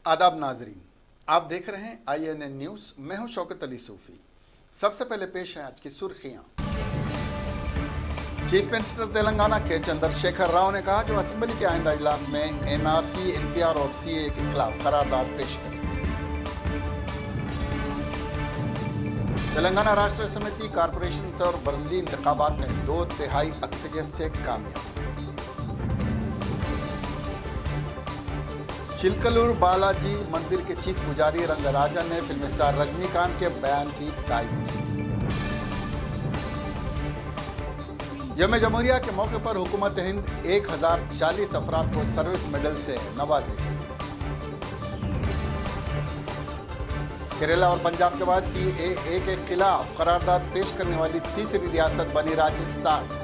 आदाब नाजरीन, आप देख रहे हैं INN न्यूज़। मैं हूं शौकत अली सूफ़ी। सबसे पहले पेश है आज की सुर्खियां। चीफ मिनिस्टर तेलंगाना के चंद्रशेखर राव ने कहा कि वह असेंबली के आइंदा इजलास में NRC, NPR और CAA के खिलाफ करारदाद पेश करेंगे। तेलंगाना राष्ट्र समिति कारपोरेशन और बल्दी इंतखाबात में 2/3 अक्सरियत से कामयाब। चिलकलूर बालाजी मंदिर के चीफ पुजारी रंगराजन ने फिल्म स्टार रजनीकांत के बयान की तायीद की। यौम जमहूरिया के मौके पर हुकूमत हिंद 1040 अफराद को सर्विस मेडल से नवाजेगी। केरला और पंजाब के बाद CAA के खिलाफ करारदाद पेश करने वाली तीसरी रियासत बनी राजस्थान।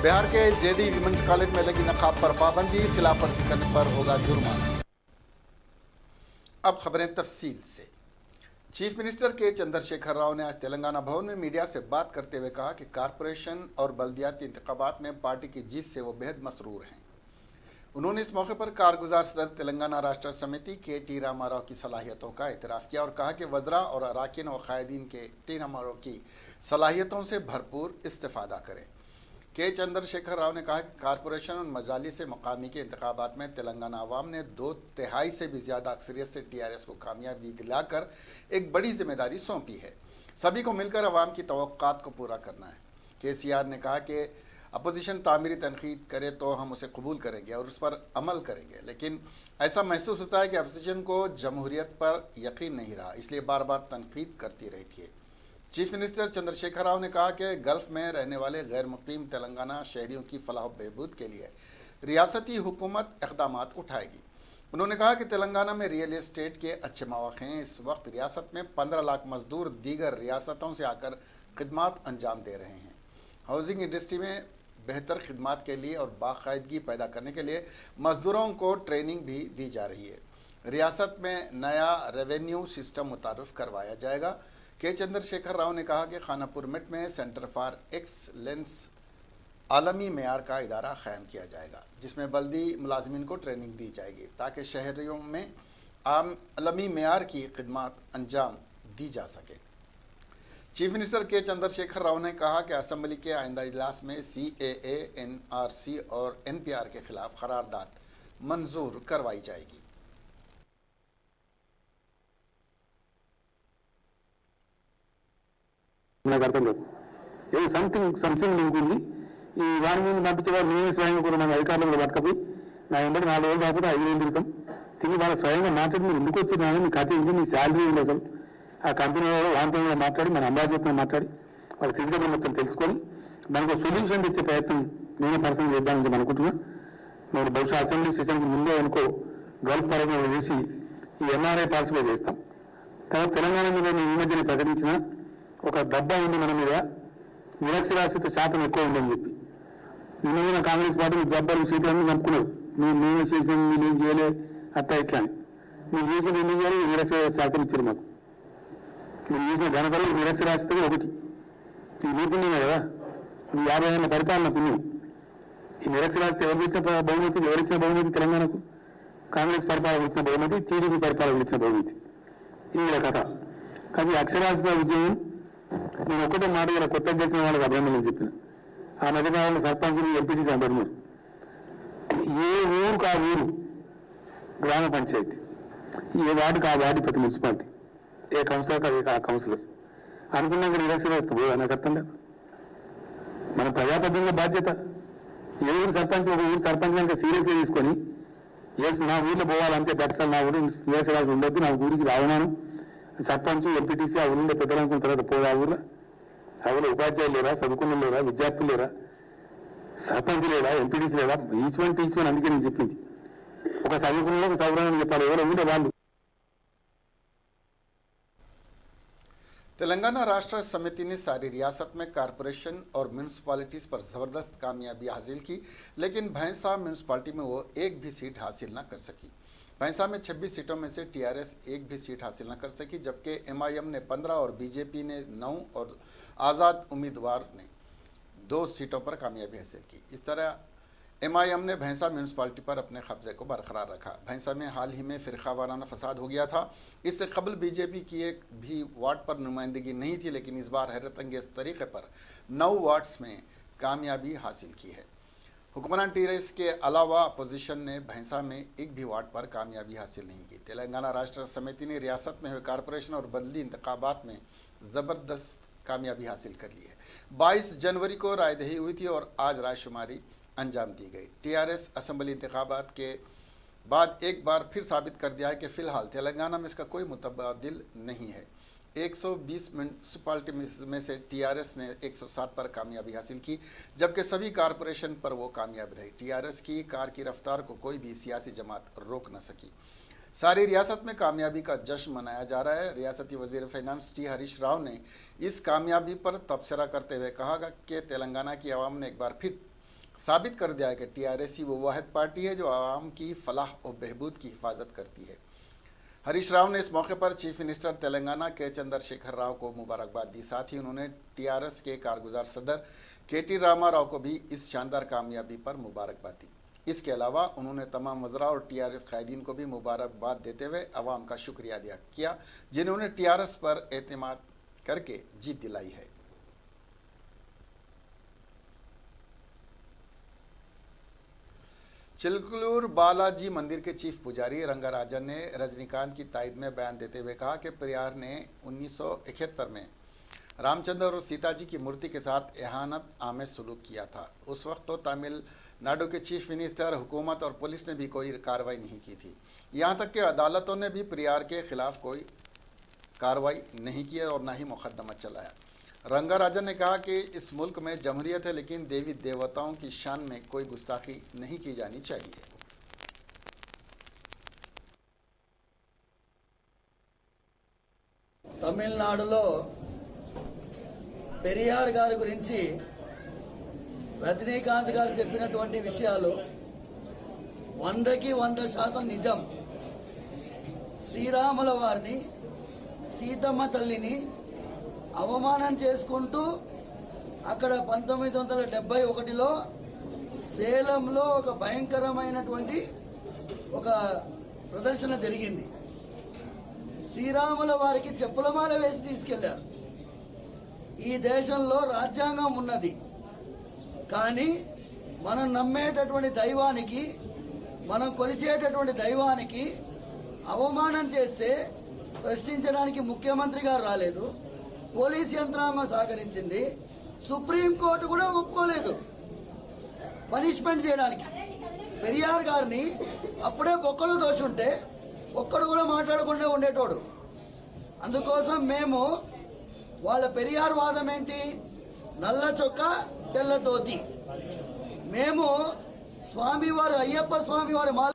बिहार के JD विमेंस कॉलेज में लगी नकाब पर पाबंदी, खिलाफ वर्जी करने पर होगा जुर्माना। अब खबरें तफसील से। चीफ मिनिस्टर के चंद्रशेखर राव ने आज तेलंगाना भवन में मीडिया से बात करते हुए कहा कि कारपोरेशन और बल्दियाती इंतखाबात में पार्टी की जीत से वो बेहद मसरूर हैं। उन्होंने इस मौके पर कारगुजार सदर तेलंगाना राष्ट्र समिति KT रामाराव की सलाहियतों का एतराफ़ किया और कहा कि वज़रा और अराकीन व कायदीन के KT रामाराव की सलाहियतों से भरपूर इस्तेफ़ादा करें। के चंद्रशेखर राव ने कहा कि कारपोरेशन और मजालिस मकामी के इंतखाबात में तेलंगाना अवाम ने 2/3 से भी ज़्यादा अक्सरियत से TRS को कामयाबी दिलाकर एक बड़ी जिम्मेदारी सौंपी है। सभी को मिलकर अवाम की तवक्कात को पूरा करना है। KCR ने कहा कि अपोजिशन तामीरी तनकीद करे तो हम उसे कबूल करेंगे और उस पर अमल करेंगे, लेकिन ऐसा महसूस होता है कि अपोजिशन को जमहूरियत पर यकीन नहीं रहा, इसलिए बार बार तनकीद करती रहती है। चीफ मिनिस्टर चंद्रशेखर राव ने कहा कि गल्फ में रहने वाले गैर मुकीम तेलंगाना शहरियों की फलाह बहबूद के लिए रियासती हुकूमत इक़दामात उठाएगी। उन्होंने कहा कि तेलंगाना में रियल एस्टेट के अच्छे मौक़े हैं। इस वक्त रियासत में 15 लाख मजदूर दीगर रियासतों से आकर खिदमात अंजाम दे रहे हैं। हाउसिंग इंडस्ट्री में बेहतर खिदमात के लिए और बाकायदगी पैदा करने के लिए मजदूरों को ट्रेनिंग भी दी जा रही है। रियासत में नया रेवेन्यू सिस्टम मुतारिफ करवाया जाएगा। के चंद्रशेखर राव ने कहा कि खानापुर मिट में सेंटर फॉर एक्सलेंस आलमी मेयार का इदारा कायम किया जाएगा, जिसमें बल्दी मुलाजमीन को ट्रेनिंग दी जाएगी ताकि शहरियों में आलमी मेयार की खिदमत अंजाम दी जा सके। चीफ मिनिस्टर के चंद्रशेखर राव ने कहा कि असेंबली के आइंदा इजलास में CAA, NRC और NPR के खिलाफ करारदाद मंजूर करवाई जाएगी। నాకు అర్థం లేదు. ఏదో సంథింగ్ లింక్ ఉంది. ఈ వారి ముందు పంపించేవారు నేనే స్వయంగా కూడా మన అధికారులు కూడా పట్టుకపోయి నా వెంబడి 4 రోజులు కాకపోతే 5 రోజులు తిరుగుతాం. తిరిగి వాళ్ళ స్వయంగా మాట్లాడి మీరు ఎందుకు వచ్చి మీ కథ ఏంటి, మీ శాలరీ ఏంటి, అసలు ఆ కంపెనీ వాళ్ళు వాంతో కూడా మాట్లాడి మన అంబాజీతో మాట్లాడి వాళ్ళ స్థితిగతులు మొత్తం తెలుసుకొని మనకు సొల్యూషన్ తెచ్చే ప్రయత్నం నేనే పర్సనల్ చేద్దామని చెప్పి అనుకుంటున్నా. నేను బహుశా అసెంబ్లీ సెషన్కి ముందే అనుకో గల్ఫ్ పరంగా చేసి ఈ NRI పాలసీలో చేస్తాం. తర్వాత తెలంగాణ మీద నేను ఈ మధ్యన ప్రకటించిన ఒక డబ్బా ఉంది మన మీద, నిరక్షరాస్యత శాతం ఎక్కువ ఉందని చెప్పి నిన్న కాంగ్రెస్ పార్టీ జబ్బలు సీట్లన్నీ చంపుకున్నారు. మేము చేసిన నేను చేయలే అట్లా ఇట్లా అని మీరు చేసిన ఎన్ని చేయాలి, నిరక్షరాస్యత శాతం ఇచ్చారు మాకు. మీరు చేసిన ఘనతలు నిరక్షరాస్యత ఒకటి. ఇది మీకున్నాయి కదా, ఈ 50 ఏళ్ళ పరిపాలన పుణ్యం. ఈ నిరక్షరాస్యత ఎవరు పెట్టిన బహుమతి, ఎవరిచ్చిన బహుమతి తెలంగాణకు? కాంగ్రెస్ పరిపాలన ఇచ్చిన బహుమతి, TDP పరిపాలన ఇచ్చిన బహుమతి. ఇది కథ. కానీ అక్షరాస్యత ఉద్యమం నేను ఒకటే మాట కూడా కొత్త గెలిచిన వాళ్ళకి అభినందనలు చెప్పిన. ఆ మధ్యకాలంలో సర్పంచులు ఎంపీటీసీ అంటున్నారు. ఏ ఊరుకు ఆ ఊరు గ్రామ పంచాయతీ, ఏ వార్డుకు ఆ వార్డు ప్రతి మున్సిపాలిటీ, ఏ కౌన్సిలర్కి అది ఆ కౌన్సిలర్ అనుకున్నాక నిరక్షరాస్యత పోయి నాకు అర్థం లేదు. మన ప్రజాప్రతినిధుల బాధ్యత ఏ ఊరు సర్పంచ్ ఒక ఊరు సర్పంచ్ కనుక సీరియస్గా తీసుకొని నా ఊరిలో పోవాలంటే పక్షాలు నా ఊరు నిరక్షరాస్యత ఉండొద్దు, నా ఊరికి రావనాను సర్పంచ్ ఎంపీటీసీ ఆ ఊళ్ళో పెద్దలు అనుకున్న తర్వాత పోయి ఆ ఊళ్ళో ఉపాధ్యాయులు లేరా, చదువుకున్న లేరా, విద్యార్థులు లేరా, సర్పంచ్ లేరా, ఎంపీటీసీ లేరా, ఈచ్ వన్ అందుకే నేను చెప్పింది. ఒక చదువుకున్న ఒక చదువురాని చెప్పాలి, ఎవరో ఉండే వాళ్ళు. तेलंगाना राष्ट्र समिति ने सारी रियासत में कारपोरेशन और म्यूनसिपालिटीज़ पर ज़बरदस्त कामयाबी हासिल की, लेकिन भैंसा म्यूनसिपालिटी में वो एक भी सीट हासिल न कर सकी। भैंसा में 26 सीटों में से TRS एक भी सीट हासिल न कर सकी, जबकि MIM ने 15 और BJP ने 9 और आज़ाद उम्मीदवार ने 2 सीटों पर कामयाबी हासिल की। इस तरह एमआईएम ने भैंसा म्यूनसिपालिटी पर अपने कब्जे को बरकरार रखा। भैंसा में हाल ही में फिरका वाराना फसाद हो गया था। इससे कबल बीजेपी की एक भी वार्ड पर नुमाइंदगी नहीं थी, लेकिन इस बार हैरत अंगेज तरीके पर 9 वार्ड्स में कामयाबी हासिल की है। हुक्मरान टीआरएस के अलावा अपोजिशन ने भैंसा में एक भी वार्ड पर कामयाबी हासिल नहीं की। तेलंगाना राष्ट्र समिति ने रियासत में हुए कारपोरेशन और बदली इंतखाबात में ज़बरदस्त कामयाबी हासिल कर ली है। 22 जनवरी को रायदही हुई थी और आज रायशुमारी अंजाम दी गई। टीआरएस असेंबली इंतखाबात के बाद एक बार फिर साबित कर दिया है कि फ़िलहाल तेलंगाना में इसका कोई मुतबादिल नहीं है। 120 म्यूनसिपालिटी में से टीआरएस ने 107 पर कामयाबी हासिल की, जबकि सभी कारपोरेशन पर वो कामयाब रही। टीआरएस की कार की रफ्तार को कोई भी सियासी जमात रोक न सकी। सारी रियासत में कामयाबी का जश्न मनाया जा रहा है। रियासती वजीर फाइनेंस टी हरीश राव ने इस कामयाबी पर तबसरा करते हुए कहा कि तेलंगाना की आवाम ने एक बार फिर साबित कर दिया है कि टीआरएस ही वो वाहिद पार्टी है जो आवाम की फलाह और बहबूद की हिफाजत करती है। हरीश राव ने इस मौके पर चीफ मिनिस्टर तेलंगाना के चंद्रशेखर राव को मुबारकबाद दी। साथ ही उन्होंने टीआरएस के कारगुजार सदर केटी रामाराव को भी इस शानदार कामयाबी पर मुबारकबाद दी। इसके अलावा उन्होंने तमाम वज़रा और टीआरएस कायदीन को भी मुबारकबाद देते हुए अवाम का शुक्रिया अदा किया, जिन्होंने टीआरएस पर एतमाद करके जीत दिलाई है। चिलकलूर बालाजी मंदिर के चीफ पुजारी रंगाराजन ने रजनीकांत की तायद में बयान देते हुए कहा कि पेरियार ने 1971 में रामचंद्र और सीता जी की मूर्ति के साथ एहानत आमेज सलूक किया था। उस वक्त तो तमिलनाडु के चीफ मिनिस्टर, हुकूमत और पुलिस ने भी कोई कार्रवाई नहीं की थी। यहाँ तक कि अदालतों ने भी पेरियार के खिलाफ कोई कार्रवाई नहीं की और न ही मुकदमा चलाया। रंगाराजन ने कहा कि इस मुल्क में जमहूरियत है, लेकिन देवी देवताओं की शान में कोई गुस्ताखी नहीं की जानी चाहिए। తమిళనాడులో పెరియార్ గారి గురించి రజనీకాంత్ గారు చెప్పినటువంటి విషయాలు 100కి 100% నిజం. శ్రీరాముల వారిని, సీతమ్మ తల్లిని అవమానం చేసుకుంటూ అక్కడ 1971లో సేలంలో ఒక భయంకరమైనటువంటి ఒక ప్రదర్శన జరిగింది. శ్రీరాముల వారికి చెప్పులమాల వేసి తీసుకెళ్లారు. ఈ దేశంలో రాజ్యాంగం ఉన్నది, కానీ మనం నమ్మేటటువంటి దైవానికి, మనం కొలిచేటటువంటి దైవానికి అవమానం చేస్తే ప్రశ్నించడానికి ముఖ్యమంత్రి గారు రాలేదు, పోలీస్ యంత్రాంగం సహకరించింది, సుప్రీంకోర్టు కూడా ఒప్పుకోలేదు పనిష్మెంట్ చేయడానికి. పెరియార్ గారిని అప్పుడే బొక్కలు దోషుంటే ఒక్కడు కూడా మాట్లాడకుండా ఉండేటోడు. అందుకోసం మేము వాళ్ళ పెరియార్ వాదం ఏంటి? నల్ల చొక్క తెల్ల తోతి. మేము స్వామివారు, అయ్యప్ప స్వామివారి మాల.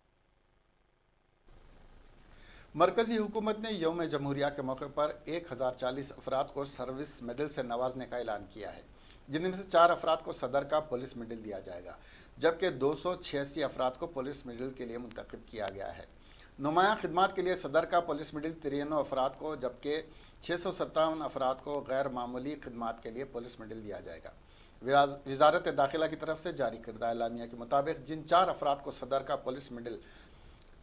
मरकजी हुकूमत ने यौम जमहूरिया के मौके पर 1040 अफराद को सर्विस मेडल से नवाजने का ऐलान किया है, जिनमें से 4 अफराद को सदर का पुलिस मेडल दिया जाएगा, जबकि 286 अफराद को पुलिस मेडल के लिए मुंतखब किया गया है। नुमाया खिदमत के लिए सदर का पुलिस मेडल 93 अफराद को, जबकि 657 अफराद को गैर मामूली खिदमत के लिए पुलिस मेडल दिया जाएगा। वजारत दाखिला की तरफ से जारी करदा एलामिया के मुताबिक जिन 4 अफराद को सदर का पुलिस मेडल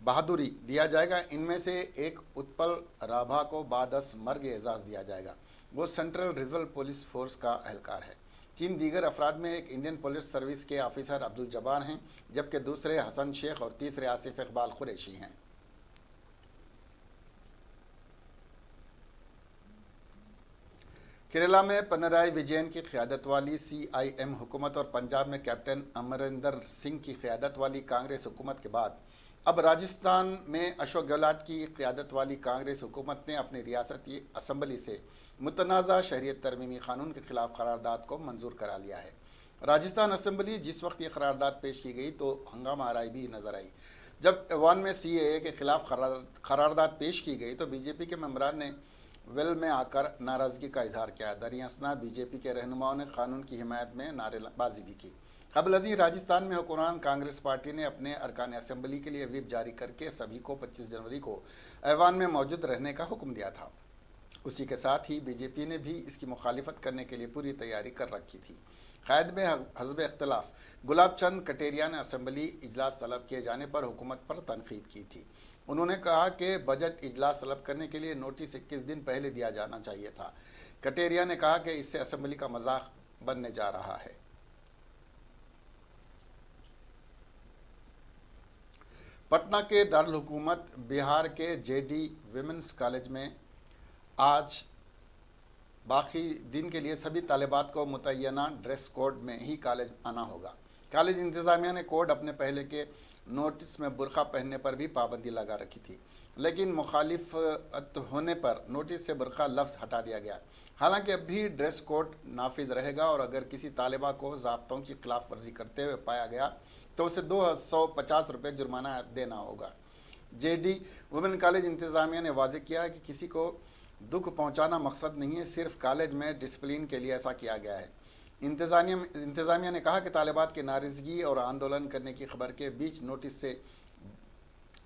बहादुरी दिया जाएगा, इनमें से एक उत्पल राभा को बादस मर्ग एजाज दिया जाएगा। वो सेंट्रल रिजर्व पुलिस फोर्स का एहलकार है। 3 दीगर अफराद में एक इंडियन पुलिस सर्विस के ऑफिसर अब्दुल जब्बार हैं, जबकि दूसरे हसन शेख और तीसरे आसिफ इकबाल कुरैशी हैं। केरला में पिनराई विजयन की क़यादत वाली CIM हुकूमत और पंजाब में कैप्टन अमरिंदर सिंह की क़यादत वाली कांग्रेस हुकूमत के बाद अब राजस्थान में अशोक गहलोत की क़यादत वाली कांग्रेस हुकूमत ने अपनी रियासती असम्बली से मुतनाज़ा शहरियत तरमीमी क़ानून के ख़िलाफ़ करारदाद को मंजूर करा लिया है। राजस्थान असम्बली जिस वक्त ये करारदाद पेश की गई तो हंगामा आराई भी नज़र आई। जब ऐवान में CAA के ख़िलाफ़ करारदाद पेश की गई तो बीजेपी के मेंबरान ने वेल में आकर नाराज़गी का इजहार किया। दरियासना बीजेपी के रहनुमाओं ने कानून की हिमायत में नारेबाजी भी की। कबल अज़ीं राजस्थान में हुक्मरान कांग्रेस पार्टी ने अपने अरकान असम्बली के लिए व्हिप जारी करके सभी को 25 जनवरी को ऐवान में मौजूद रहने का हुक्म दिया था। उसी के साथ ही बीजेपी ने भी इसकी मुखालिफत करने के लिए पूरी तैयारी कर रखी थी। क़ैद में हज़ब इख्तलाफ गुलाब चंद कटेरिया ने असम्बली इजलास तलब किए जाने पर हुकूमत पर तनकीद की थी। उन्होंने कहा कि बजट इजलास तलब करने के लिए नोटिस 21 दिन पहले दिया जाना चाहिए था। कटेरिया ने कहा कि इससे असम्बली का मजाक बनने जा रहा है। पटना के दारुल हुकूमत बिहार के जेडी विमेंस कॉलेज में आज बाकी दिन के लिए सभी तालिबात को मुतय्यना ड्रेस कोड में ही कॉलेज आना होगा। कॉलेज इंतज़ामिया ने कोड अपने पहले के नोटिस में बुर्का पहनने पर भी पाबंदी लगा रखी थी, लेकिन मुखालिफत होने पर नोटिस से बुर्का लफ्ज़ हटा दिया गया। हालांकि अब भी ड्रेस कोड नाफिज रहेगा और अगर किसी तालिबा को ज़ाब्तों की खिलाफ वर्जी करते हुए पाया गया तो उसे 250 रुपये जुर्माना देना होगा। जेडी वुमेन कॉलेज इंतज़ामिया ने वाज़ेह किया कि किसी को दुख पहुंचाना मकसद नहीं है, सिर्फ कॉलेज में डिसिप्लिन के लिए ऐसा किया गया है। इंतज़ामिया ने कहा कि तालिबात की नाराज़गी और आंदोलन करने की खबर के बीच नोटिस से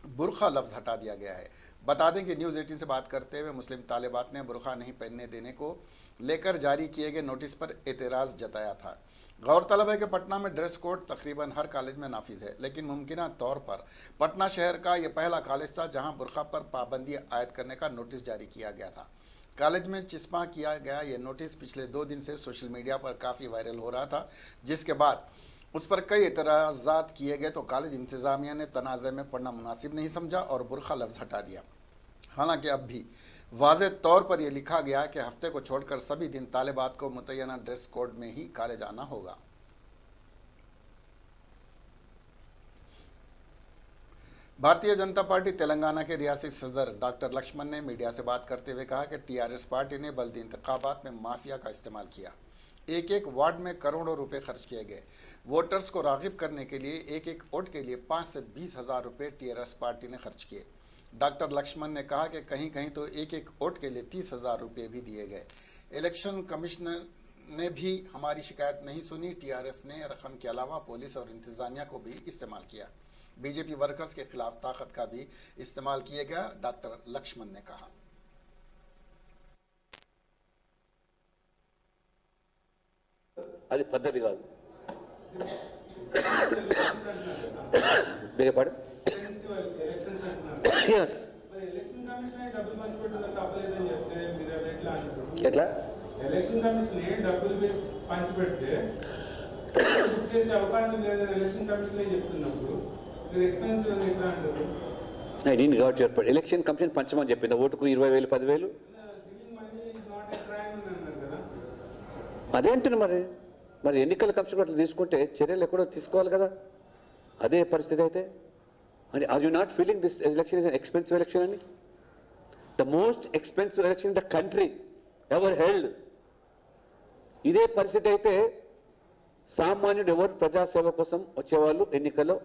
बुर्का लफ्ज़ हटा दिया गया है। बता दें कि न्यूज़ 18 से बात करते हुए मुस्लिम तालिबात ने बुर्का नहीं पहनने देने को लेकर जारी किए गए नोटिस पर एतराज़ जताया था। गौरतलब है कि पटना में ड्रेस कोड तकरीबन हर कॉलेज में नाफिज है, लेकिन मुमकिन तौर पर पटना शहर का यह पहला कॉलेज था जहां बुर्का पर पाबंदी आयद करने का नोटिस जारी किया गया था। कॉलेज में चिस्पा किया गया यह नोटिस पिछले 2 दिन से सोशल मीडिया पर काफ़ी वायरल हो रहा था, जिसके बाद उस पर कई एतराज़ात किए गए तो कॉलेज इंतज़ामिया ने तनाज़े में पढ़ना मुनासिब नहीं समझा और बुर्का लफ्ज़ हटा दिया। हालांकि अब भी वाज़े तौर पर यह लिखा गया कि हफ्ते को छोड़कर सभी दिन तालिबात को मुतय्यना ड्रेस कोड में ही कॉलेज आना होगा। भारतीय जनता पार्टी तेलंगाना के रियासती सदर डॉक्टर लक्ष्मण ने मीडिया से बात करते हुए कहा कि टीआरएस पार्टी ने बल्दी इंतखाबात में माफिया का इस्तेमाल किया। एक वार्ड में करोड़ों रुपए खर्च किए गए। वोटर्स को राग़िब करने के लिए एक वोट के लिए 5 से 20 हज़ार रुपये टीआरएस पार्टी ने खर्च किए। डॉक्टर लक्ष्मण ने कहा कि कहीं कहीं तो एक वोट के लिए 30,000 रुपये भी दिए गए। इलेक्शन कमिश्नर ने भी हमारी शिकायत नहीं सुनी। टीआरएस ने रकम के अलावा पुलिस और इंतजामिया को भी इस्तेमाल किया। बीजेपी वर्कर्स के खिलाफ ताकत का भी इस्तेमाल किया गया, डॉक्टर लक्ष्मण ने कहा। అది పద్ధతి కాదు. బేగ పడ yes ఎలక్షన్ కమిషన్ డబ్బులు పంచిపెట్టడం తప్పలేదని చెప్తే మీరు ఎట్లా అంటారు? ఎట్లా ఎలక్షన్ కమిషన్ డబ్బులు పంచిపెడితే బుక్ చేసే అవకాశం లేదని ఎలక్షన్ కమిషన్ చెప్తున్నప్పుడు మీరు ఎక్స్పెన్సివ్ ఎట్లా అంటారు? I didn't got your point. Election commission పంచమని చెప్పింది ఓటుకు 20,000 10,000 అదే అంటున్నా. మరి ఎన్నికల కమిషన్ అట్లా తీసుకుంటే చర్యలు ఎక్కడో తీసుకోవాలి కదా. అదే పరిస్థితి అయితే and are you not feeling this election is an expensive election ani? The most expensive election in the country ever held. ఇదే పరిస్థితి అయితే సామాన్యుడు ఎవరు ప్రజాసేవ కోసం వచ్చేవాళ్ళు ఎన్నికల్లో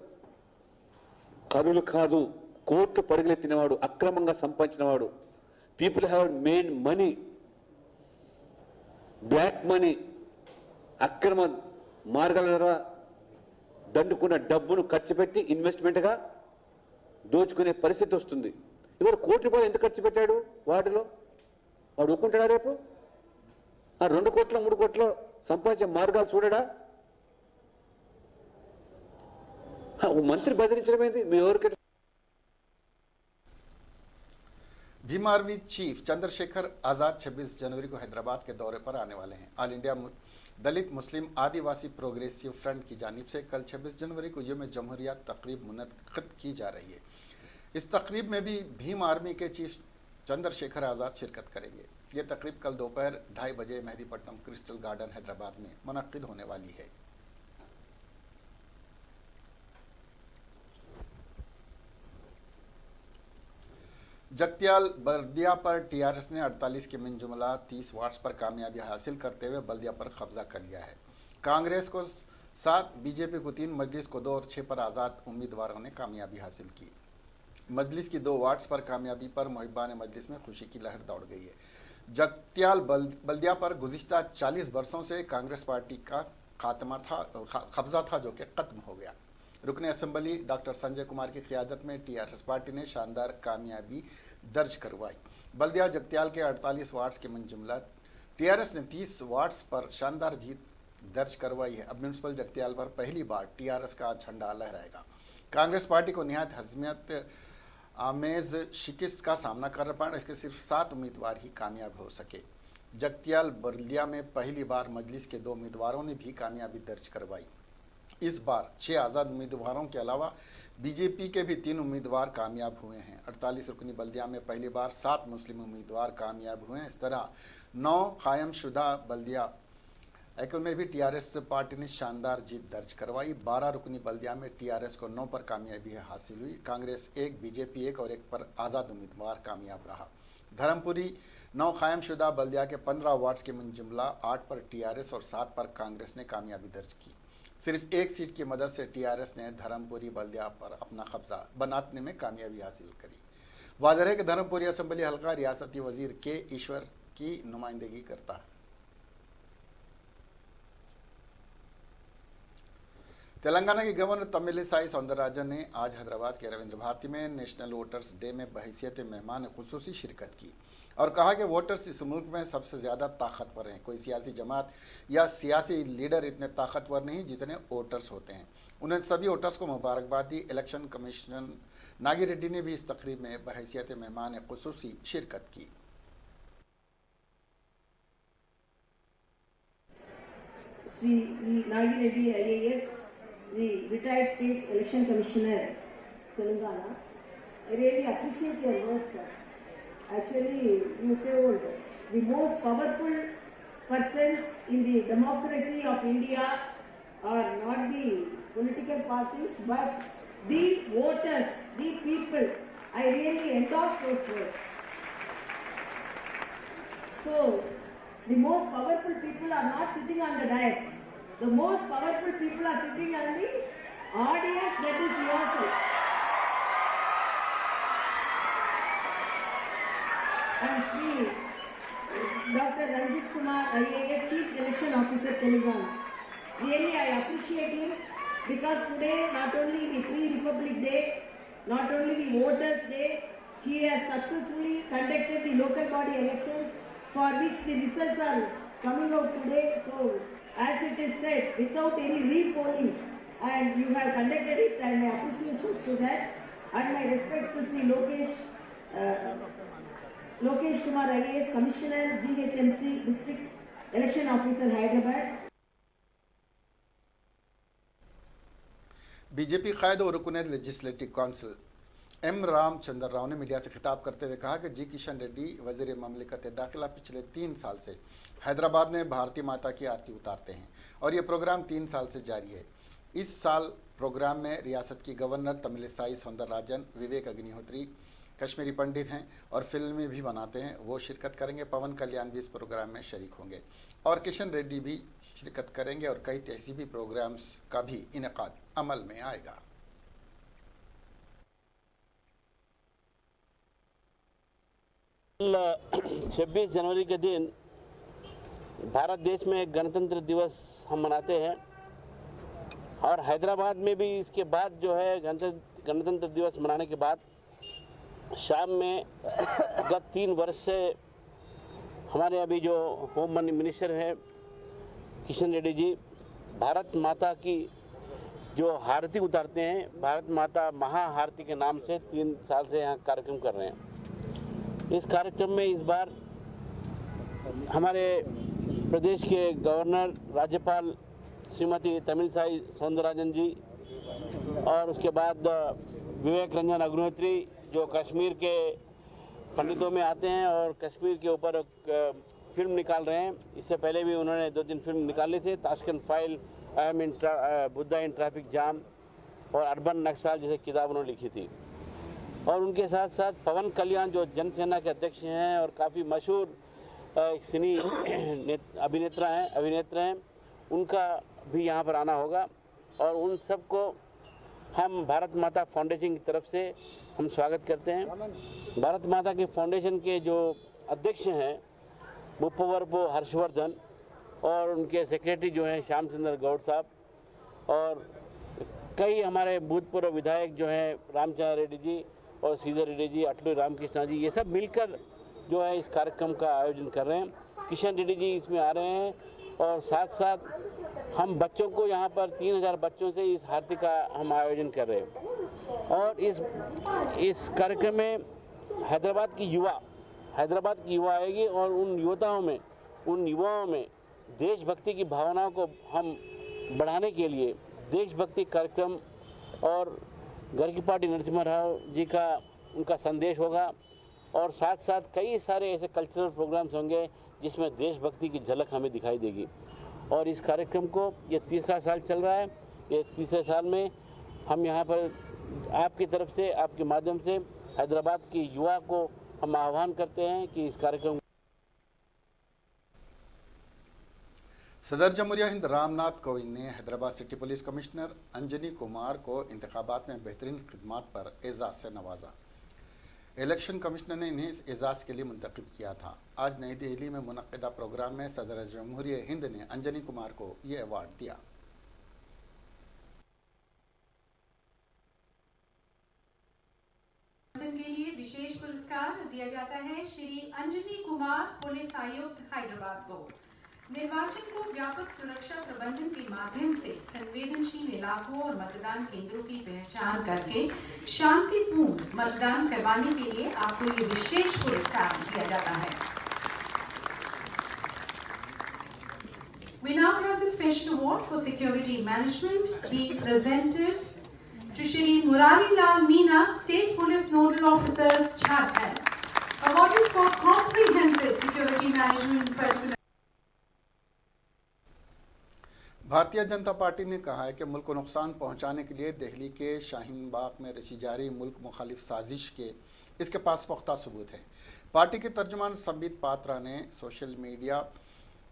కరులు కాదు, కోర్టు పరుగులెత్తినవాడు, అక్రమంగా సంపాదించినవాడు, people have made money, black money, అక్రమ మార్గాల ద్వారా దండుకున్న డబ్బును ఖర్చు పెట్టి ఇన్వెస్ట్మెంట్గా దోచుకునే పరిస్థితి వస్తుంది. ఇవాళ ₹1 కోటి ఎంత ఖర్చు పెట్టాడు వాటిలో? వాడు ఒప్పుకుంటాడా రేపు? ఆ 2 కోట్ల 3 కోట్ల సంపాదించే మార్గాలు చూడడా? మంత్రి బెదిరించడం ఏంటి? మీ ఎవరికి? भीम आर्मी चीफ चंद्रशेखर आज़ाद 26 जनवरी को हैदराबाद के दौरे पर आने वाले हैं। ऑल इंडिया दलित मुस्लिम आदिवासी प्रोग्रेसिव फ्रंट की जानिब से कल 26 जनवरी को यौम जमहूरियत तकरीब मुनक़्क़िद की जा रही है। इस तकरीब में भी भीम आर्मी के चीफ चंद्रशेखर आज़ाद शिरकत करेंगे। ये तकरीब कल दोपहर 2:30 बजे मेहदीपट्टनम क्रिस्टल गार्डन हैदराबाद में मुनक़्क़िद होने वाली है। जगत्याल बल्दिया पर टीआरएस ने 48 के मिन जुमला 30 वार्ड्स पर कामयाबी हासिल करते हुए बल्दिया पर कब्जा कर लिया है। कांग्रेस को 7, बीजेपी को 3, मजलिस को 2 और 6 पर आज़ाद उम्मीदवारों ने कामयाबी हासिल की। मजलिस की 2 वार्ड्स पर कामयाबी पर मुहिब्बान मजलिस में खुशी की लहर दौड़ गई है। जगत्याल बल्दिया पर गुज़िश्ता 40 बरसों से कांग्रेस पार्टी का कब्जा था जो कि ख़त्म हो गया। रुकने असम्बली डॉक्टर संजय कुमार की क़ियादत में टीआरएस पार्टी ने शानदार कामयाबी दर्ज करवाई। बल्दिया जगत्याल के 48 वार्ड्स के मुंजुमला टीआरएस ने 30 वार्ड्स पर शानदार जीत दर्ज करवाई है। अब म्यूनसिपल जगतियाल पर पहली बार टीआरएस का झंडा लहराएगा। कांग्रेस पार्टी को निहायत हजमियत आमेज शिकस्त का सामना करना पड़ा। इसके सिर्फ 7 उम्मीदवार ही कामयाब हो सके। जगतियाल बल्दिया में पहली बार मजलिस के 2 उम्मीदवारों ने भी कामयाबी दर्ज करवाई। इस बार 6 आज़ाद उम्मीदवारों के अलावा बीजेपी के भी 3 उम्मीदवार कामयाब हुए हैं। 48 रुकनी बल्दिया में पहली बार 7 मुस्लिम उम्मीदवार कामयाब हुए हैं। इस तरह 9 कायमशुदा बल्दिया एकल में भी टीआरएस पार्टी ने शानदार जीत दर्ज करवाई। 12 रुकनी बल्दिया में टीआरएस को 9 पर कामयाबी हासिल हुई। कांग्रेस 1, बीजेपी 1 और 1 पर आज़ाद उम्मीदवार कामयाब रहा। धर्मपुरी 9 कायमशुदा बल्दिया के 15 वार्ड्स के जुमला 8 पर टीआरएस और 7 पर कांग्रेस ने कामयाबी दर्ज की। सिर्फ 1 सीट की मदद से टीआरएस ने धर्मपुरी बल्दिया पर अपना कब्जा बनाने में कामयाबी हासिल करी। वाज़ेह है कि धर्मपुरी असम्बली हल्का रियासती वजीर के ईश्वर की नुमाइंदगी करता है। तेलंगाना के गवर्नर तमिलिसाई सौंदरराजन ने आज हैदराबाद के रविंद्र भारती में नेशनल वोटर्स डे में बहैसियत मेहमान खुसूसी शिरकत की और कहा कि वोटर्स इस मुल्क में सबसे ज़्यादा ताकतवर हैं। कोई सियासी जमात या सियासी लीडर इतने ताकतवर नहीं जितने वोटर्स होते हैं। उन्होंने सभी वोटर्स को मुबारकबाद दी। इलेक्शन कमिश्नर नागी रेड्डी ने भी इस तकरीब में बहैसियत मेहमान खुसूसी शिरकत की। Sri Nagi Reddy IAS, the retired state election commissioner, Telangana. I really appreciate your work, sir. Actually, you told the most powerful persons in the democracy of India are not the political parties, but the voters, the people. I really endorse those words. So, the most powerful people are not sitting on the dais. The most powerful people are sitting on the audience, that is yourself. And Sri Dr. Ranjit Kumar, IAS Chief Election Officer, Telangana. Really, I appreciate him because today, not only the pre-Republic Day, not only the Voters Day, he has successfully conducted the local body elections for which the results are coming out today. So, as it is said, without any re-polling, and you have conducted it, and my appreciations to that, and my respects to Sri Lokesh Kumar IAS, Commissioner, GHMC, District Election Officer, Hyderabad. BJP कायद और रुकन legislative council M Ramchandra Rao ने media से खिताब करते हुए कहा कि जी किशन रेड्डी वज़ीर ममलिकत दाखिला पिछले 3 साल से हैदराबाद में भारतीय माता की आरती उतारते हैं और ये प्रोग्राम 3 साल से जारी है। इस साल प्रोग्राम में रियासत की गवर्नर तमिलिसाई सौंदरराजन, विवेक अग्निहोत्री, कश्मीरी पंडित हैं और फिल्में भी बनाते हैं, वो शिरकत करेंगे। पवन कल्याण भी इस प्रोग्राम में शरीक होंगे और किशन रेड्डी भी शिरकत करेंगे और कई तहजीबी प्रोग्राम्स का भी इनेकाद अमल में आएगा। कल 26 जनवरी के दिन भारत देश में गणतंत्र दिवस हम मनाते हैं और हैदराबाद में भी इसके बाद जो है गणतंत्र दिवस मनाने के बाद शाम में गत 3 वर्ष से हमारे अभी जो होम मिनिस्टर हैं किशन रेड्डी जी भारत माता की जो आरती उतारते हैं, भारत माता महाआरती के नाम से 3 साल से यहाँ कार्यक्रम कर रहे हैं। इस कार्यक्रम में इस बार हमारे प्रदेश के गवर्नर राज्यपाल श्रीमती तमिलिसाई सौंदरराजन जी और उसके बाद विवेक रंजन अग्निहोत्री जो कश्मीर के पंडितों में आते हैं और कश्मीर के ऊपर फिल्म निकाल रहे हैं। इससे पहले भी उन्होंने 2-3 फिल्म निकाले थे, Tashkent file, Buddha in traffic jam और अर्बन नक्सल जैसे किताब उन्होंने लिखी थी। और उनके साथ साथ पवन कल्याण जो जनसेना के अध्यक्ष हैं और काफ़ी मशहूर सिनी अभिनेता हैं, उनका भी यहाँ पर आना होगा और उन सबको हम भारत माता फाउंडेशन की तरफ से हम स्वागत करते हैं। भारत माता के फाउंडेशन के जो अध्यक्ष हैं मुप्पवरपु हर्षवर्धन और उनके सेक्रेटरी जो हैं श्याम सुंदर गौड़ साहब और कई हमारे भूतपूर्व विधायक जो हैं रामचंद्र रेड्डी जी और श्रीधर रेड्डी जी, अटलू रामकृष्णा जी, ये सब मिलकर जो है इस कार्यक्रम का आयोजन कर रहे हैं। किशन रेड्डी जी इसमें आ रहे हैं और साथ साथ हम बच्चों को यहाँ पर 3000 बच्चों से इस हाथी का हम आयोजन कर रहे हैं और इस कार्यक्रम में हैदराबाद की युवा आएगी और उन युवाओं में देशभक्ति की भावनाओं को हम बढ़ाने के लिए देशभक्ति कार्यक्रम और गरकीपाटी नरसिम्हा राव जी का उनका संदेश होगा और साथ साथ कई सारे ऐसे कल्चरल प्रोग्राम्स होंगे जिसमें देशभक्ति की झलक हमें दिखाई देगी। और इस कार्यक्रम को ये तीसरा साल चल रहा है। ये तीसरे साल में हम यहाँ पर आपकी तरफ से, आपके माध्यम से हैदराबाद की युवा को हम आह्वान करते हैं कि इस कार्यक्रम। सदर जमहूरिया हिंद रामनाथ कोविंद ने Hyderabad city police commissioner Anjani Kumar को इंतखाबात में बेहतरीन खिदमात पर एजाज़ से नवाजा। इलेक्शन कमिश्नर ने इन्हें इस एजाज़ के लिए मुंतखब किया था। आज नई दिल्ली में मुनक्किदा प्रोग्राम में सदर जमहूरिया हिंद ने अंजनी कुमार को ये अवार्ड दिया। के लिए विशेष पुरस्कार दिया जाता है श्री अंजनी कुमार पुलिस आयुक्त हैदराबाद को। निर्वाचन को व्यापक सुरक्षा प्रबंधन के माध्यम से संवेदनशील इलाकों और मतदान केंद्रों की पहचान करके शांतिपूर्ण मतदान करवाने के लिए आपको ये विशेष पुरस्कार दिया जाता है। We now have the special award for security management being presented to Shri Murari Lal Meena, State Police Nodal Officer, Jharkhand, awarded for comprehensive security management particular. Bharatiya Janata party ने कहा है कि मुल्क को नुकसान पहुंचाने के लिए दिल्ली के शाहीन बाग में रची जा रही मुल्क मुखालिफ साजिश के इसके पास पुख्ता सबूत है। पार्टी के तर्जुमान संबित पात्रा ने सोशल मीडिया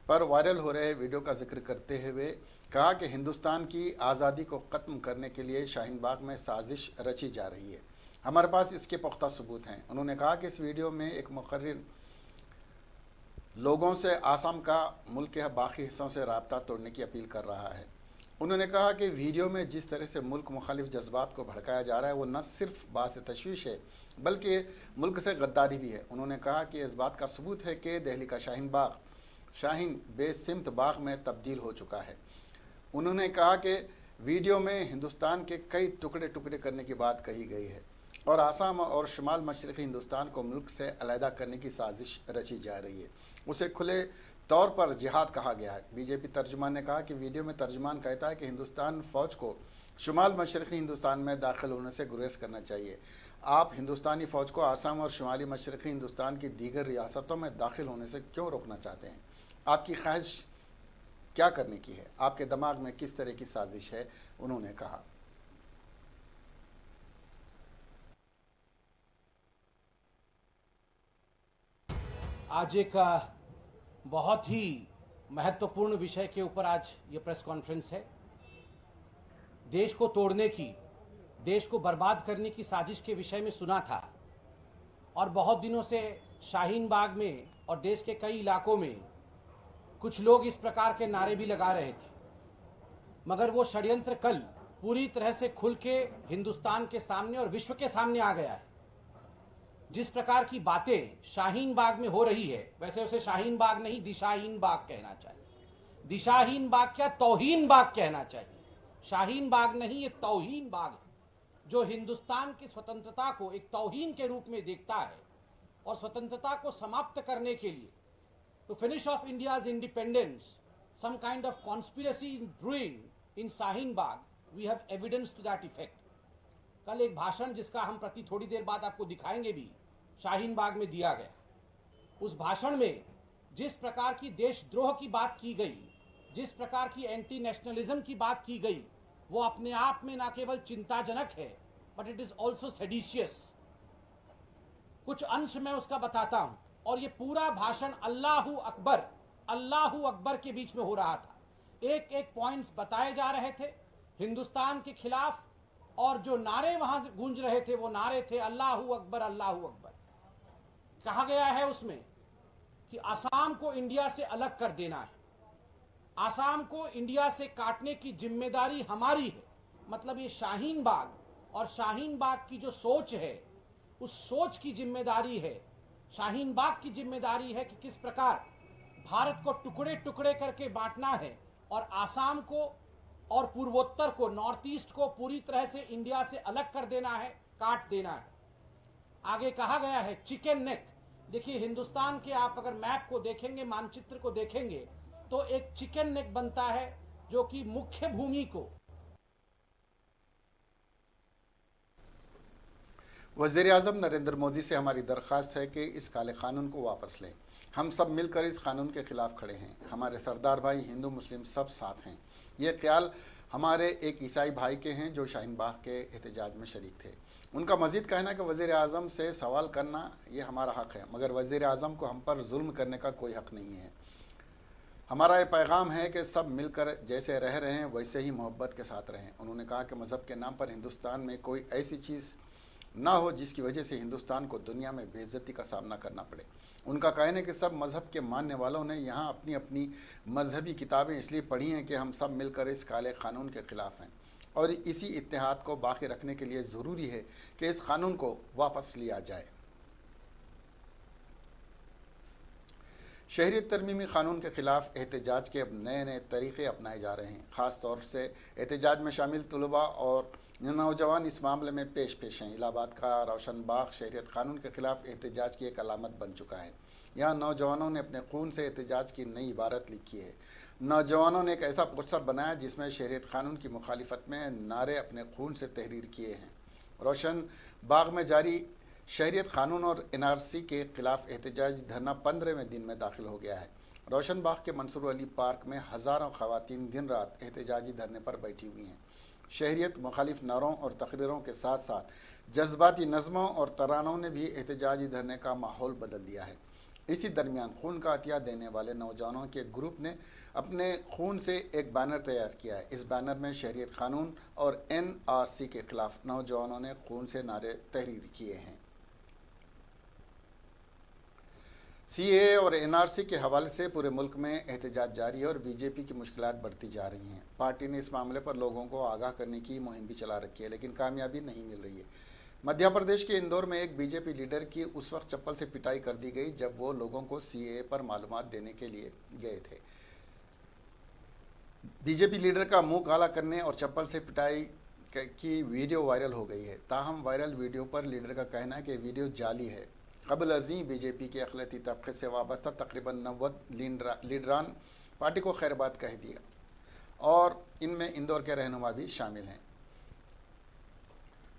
पर वायरल हो रहे वीडियो का जिक्र करते हुए कहा कि हिंदुस्तान की आज़ादी को ख़त्म करने के लिए शाहीन बाग में साजिश रची जा रही है। हमारे पास इसके पुख्ता सबूत हैं। उन्होंने कहा कि इस वीडियो में एक मुकर्रिर लोगों से आसाम का मुल्क के बाकी हिस्सों से राब्ता तोड़ने की अपील कर रहा है। उन्होंने कहा कि वीडियो में जिस तरह से मुल्क मुखालिफ जज्बात को भड़काया जा रहा है वो न सिर्फ बात तशवीश है बल्कि मुल्क से गद्दारी भी है। उन्होंने कहा कि इस बात का सबूत है कि दिल्ली का शाहीन बेसिमत बाग में तब्दील हो चुका है। उन्होंने कहा कि वीडियो में हिंदुस्तान के कई टुकड़े टुकड़े करने की बात कही गई है और आसाम और शुमाल मशरक़ी हिंदुस्तान को मुल्क से अलहदा करने की साजिश रची जा रही है। उसे खुले तौर पर जिहाद कहा गया है। बीजेपी तर्जुमान ने कहा कि वीडियो में तर्जुमान कहता है कि हिंदुस्तान फ़ौज को शुमाल मशरक़ी हिंदुस्तान में दाखिल होने से गुरेज करना चाहिए। आप हिंदुस्तानी फ़ौज को आसाम और शुमाली मशरक़ी हिंदुस्तान की दीगर रियासतों में दाखिल होने से क्यों रोकना चाहते हैं? आपकी ख्वाहिश क्या करने की है? आपके दिमाग में किस तरह की साजिश है? उन्होंने कहा। आज एक बहुत ही महत्वपूर्ण विषय के ऊपर आज ये प्रेस कॉन्फ्रेंस है। देश को तोड़ने की, देश को बर्बाद करने की साजिश के विषय में सुना था और बहुत दिनों से शाहीन बाग में और देश के कई इलाकों में कुछ लोग इस प्रकार के नारे भी लगा रहे थे, मगर वो षड्यंत्र कल पूरी तरह से खुल के हिंदुस्तान के सामने और विश्व के सामने आ गया है। जिस प्रकार की बातें शाहीन बाग में हो रही है, वैसे उसे शाहीन बाग नहीं दिशाहीन बाग कहना चाहिए। दिशाहीन बाग क्या, तौहीन बाग कहना चाहिए। शाहीन बाग नहीं, ये तौहीन बाग है जो हिंदुस्तान की स्वतंत्रता को एक तौहीन के रूप में देखता है और स्वतंत्रता को समाप्त करने के लिए to finish off India's independence some kind of conspiracy is brewing in Shaheen Bagh. We have evidence to that effect. कल एक भाषण जिसका हम प्रति थोड़ी देर बाद आपको दिखाएंगे भी, शाहीन बाग में दिया गया। उस भाषण में जिस प्रकार की देशद्रोह की बात की गई, जिस प्रकार की एंटी नेशनलिज्म की बात की गई, वो अपने आप में न केवल चिंताजनक है but it is also seditious. कुछ अंश मैं उसका बताता हूं। और ये पूरा भाषण अल्लाहू अकबर के बीच में हो रहा था। एक एक पॉइंट्स बताए जा रहे थे हिंदुस्तान के खिलाफ, और जो नारे वहां गूंज रहे थे वो नारे थे अल्लाहू अकबर अल्लाहू अकबर। कहा गया है उसमें कि आसाम को इंडिया से अलग कर देना है, आसाम को इंडिया से काटने की जिम्मेदारी हमारी है। मतलब ये शाहीन बाग और शाहीन बाग की जो सोच है, उस सोच की जिम्मेदारी है, शाहीन बाग की जिम्मेदारी है कि किस प्रकार भारत को टुकड़े टुकड़े करके बांटना है और आसाम को और पूर्वोत्तर को, नॉर्थ ईस्ट को पूरी तरह से इंडिया से अलग कर देना है, काट देना है। आगे कहा गया है चिकन नेक। देखिए, हिंदुस्तान के आप अगर मैप को देखेंगे, मानचित्र को देखेंगे, तो एक चिकन नेक बनता है जो कि मुख्य भूमि को। वज़ीर-ए-आज़म नरेंद्र मोदी से हमारी दरख्वास्त है कि इस काले कानून को वापस लें। हम सब मिलकर इस कानून के खिलाफ खड़े हैं। हमारे सरदार भाई हिंदू मुस्लिम सब साथ हैं। ये ख्याल हमारे एक ईसाई भाई के हैं जो शाहीन बाग के एहतजाज में शरीक थे। उनका मजीद कहना है कि वज़ीर-ए-आज़म से सवाल करना ये हमारा हक़ है, मगर वज़ीर-ए-आज़म को हम पर जुल्म करने का कोई हक़ नहीं है। हमारा ये पैगाम है कि सब मिलकर जैसे रह रहे हैं वैसे ही मोहब्बत के साथ रहें। उन्होंने कहा कि मज़हब के नाम पर हिंदुस्तान में कोई ऐसी चीज़ ना हो जिसकी वजह से हिंदुस्तान को दुनिया में बेइज्जती का सामना करना पड़े। उनका कहना है कि सब मज़हब के मानने वालों ने यहाँ अपनी अपनी मजहबी किताबें इसलिए पढ़ी हैं कि हम सब मिलकर इस काले कानून के ख़िलाफ़ हैं और इसी इत्तेहाद को बाकी रखने के लिए ज़रूरी है कि इस कानून को वापस लिया जाए। शहरियत तरमीमी कानून के ख़िलाफ़ एहतजाज के अब नए नए तरीक़े अपनाए जा रहे हैं। ख़ास तौर से एहतजाज में शामिल तलबा और नौजवान इस मामले में पेश हैं। इलाहाबाद का रोशन बाग शहरियत कानून के ख़िलाफ़ एहतजाज की एक अलामत बन चुका है। यहाँ नौजवानों ने अपने खून से एहतजाज की नई इबारत लिखी है। नौजवानों ने एक ऐसा पोस्टर बनाया जिसमें शहरियत कानून की मुखालिफत में नारे अपने खून से तहरीर किए हैं। रोशन बाग में जारी शहरियत कानून और NRC के ख़िलाफ़ एहतजाजी धरना 15वें दिन में दाखिल हो गया है। रोशन बाग के मंसूर अली पार्क में हज़ारों ख़वातीन दिन रात एहतजाजी धरने पर बैठी हुई हैं। शहरियत मुखालिफ नारों और तकरीरों के साथ साथ जज्बाती नज़मों और तरानों ने भी एहतजाजी धरने का माहौल बदल दिया है। इसी दरमियान खून का अतिया देने वाले नौजवानों के ग्रुप ने अपने खून से एक बैनर तैयार किया है। इस बैनर में शहरियत कानून और NRC के ख़िलाफ़ नौजवानों ने खून से नारे तहरीर किए हैं। CAA और NRC के हवाले से पूरे मुल्क में एहतजाज जारी है और BJP की मुश्किलात बढ़ती जा रही हैं। पार्टी ने इस मामले पर लोगों को आगाह करने की मुहिम भी चला रखी है, लेकिन कामयाबी नहीं मिल रही है। मध्य प्रदेश के इंदौर में एक BJP लीडर की उस वक्त चप्पल से पिटाई कर दी गई जब वो लोगों को CAA पर मालूमात देने के लिए गए थे। BJP लीडर का मुंह काला करने और चप्पल से पिटाई की वीडियो वायरल हो गई है। ताहम वायरल वीडियो पर लीडर का कहना है कि वीडियो जाली है। कबल अज़ीं BJP के अक़लियती तबक़े से वाबस्ता तकरीबन 90 लीडरान पार्टी को खैरबाद कह दिया और इनमें इंदौर के रहनुमा भी शामिल हैं।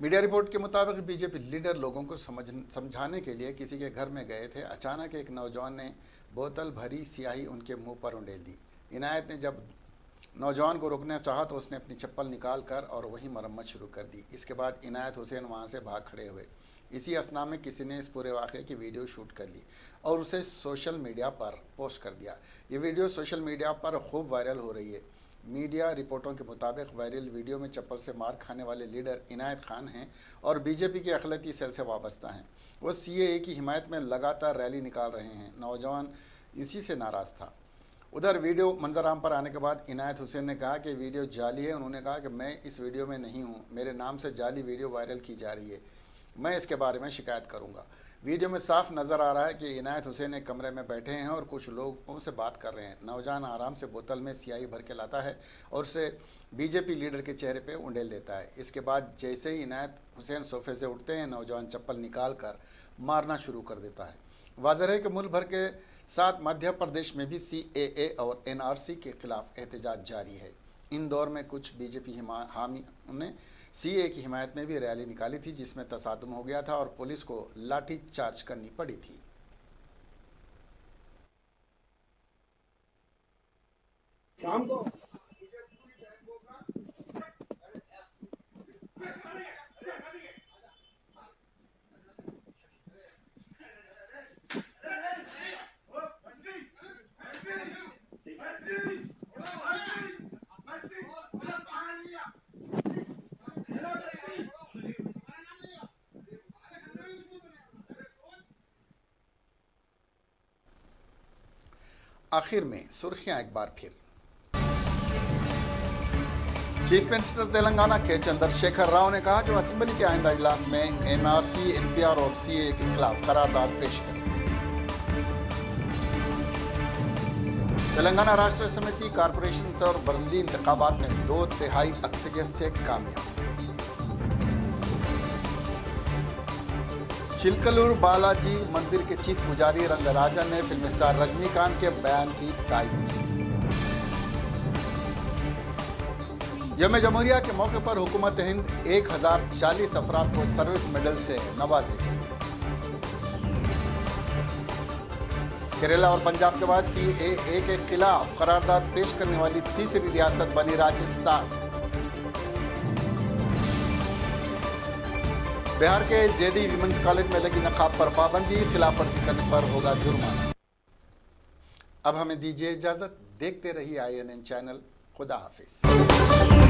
मीडिया रिपोर्ट के मुताबिक BJP लीडर लोगों को समझाने के लिए किसी के घर में गए थे। अचानक एक नौजवान ने बोतल भरी स्याही उनके मुंह पर उंडेल दी। इनायत ने जब नौजवान को रोकना चाहा तो उसने अपनी चप्पल निकाल कर और वही मरम्मत शुरू कर दी। इसके बाद इनायत हुसैन वहाँ से भाग खड़े हुए। इसी असना में किसी ने इस पूरे वाक़े की वीडियो शूट कर ली और उसे सोशल मीडिया पर पोस्ट कर दिया। ये वीडियो सोशल मीडिया पर खूब वायरल हो रही है। मीडिया रिपोर्टों के मुताबिक वायरल वीडियो में चप्पल से मार खाने वाले लीडर इनायत खान हैं और BJP के अक़लियती सेल से वाबस्ता हैं। वो CAA की हिमायत में लगातार रैली निकाल रहे हैं। नौजवान इसी से नाराज़ था। उधर वीडियो मंजराम पर आने के बाद इनायत हुसैन ने कहा कि वीडियो जाली है। उन्होंने कहा कि मैं इस वीडियो में नहीं हूँ, मेरे नाम से जाली वीडियो वायरल की जा रही है, मैं इसके बारे में शिकायत करूंगा। वीडियो में साफ नज़र आ रहा है कि इनायत हुसैन एक कमरे में बैठे हैं और कुछ लोगों से बात कर रहे हैं। नौजवान आराम से बोतल में स्याही भर के लाता है और उसे BJP लीडर के चेहरे पे उंडेल देता है। इसके बाद जैसे ही इनायत हुसैन सोफे से उठते हैं, नौजवान चप्पल निकाल कर मारना शुरू कर देता है। वाज़ेह है कि मुल्क भर के साथ मध्य प्रदेश में भी CAA और NRC के ख़िलाफ़ एहतजाज जारी है। इंदौर में कुछ BJP हामियों ने CAA की हिमायत में भी रैली निकाली थी जिसमें तसादुम हो गया था और पुलिस को लाठी चार्ज करनी पड़ी थी। शाम को आखिर में सुर्खियां एक बार फिर। चीफ मिनिस्टर तेलंगाना के चंद्रशेखर राव ने कहा कि असेंबली के आइंदा इजलास में NRC, NPR और CAA के खिलाफ करारदाद पेश करें। तेलंगाना राष्ट्र समिति कारपोरेशन और बरंदी इंतखाबात में 2/3 अक्सरियत से कामयाब। चिलकलूर बालाजी मंदिर के चीफ पुजारी रंगराजन ने फिल्म स्टार रजनीकांत के बयान की तारीफ की। यौम जमहूरिया के मौके पर हुकूमत हिंद 1040 अफराद को सर्विस मेडल से नवाजेगी। केरला और पंजाब के बाद CAA के खिलाफ करारदाद पेश करने वाली तीसरी रियासत बनी राजस्थान। बिहार के JD विमेंस कॉलेज में लगी नकाब पर पाबंदी, खिलाफ वर्जी करने पर होगा जुर्माना। अब हमें दीजिए इजाजत, देखते रहिए INN चैनल। खुदा हाफिज।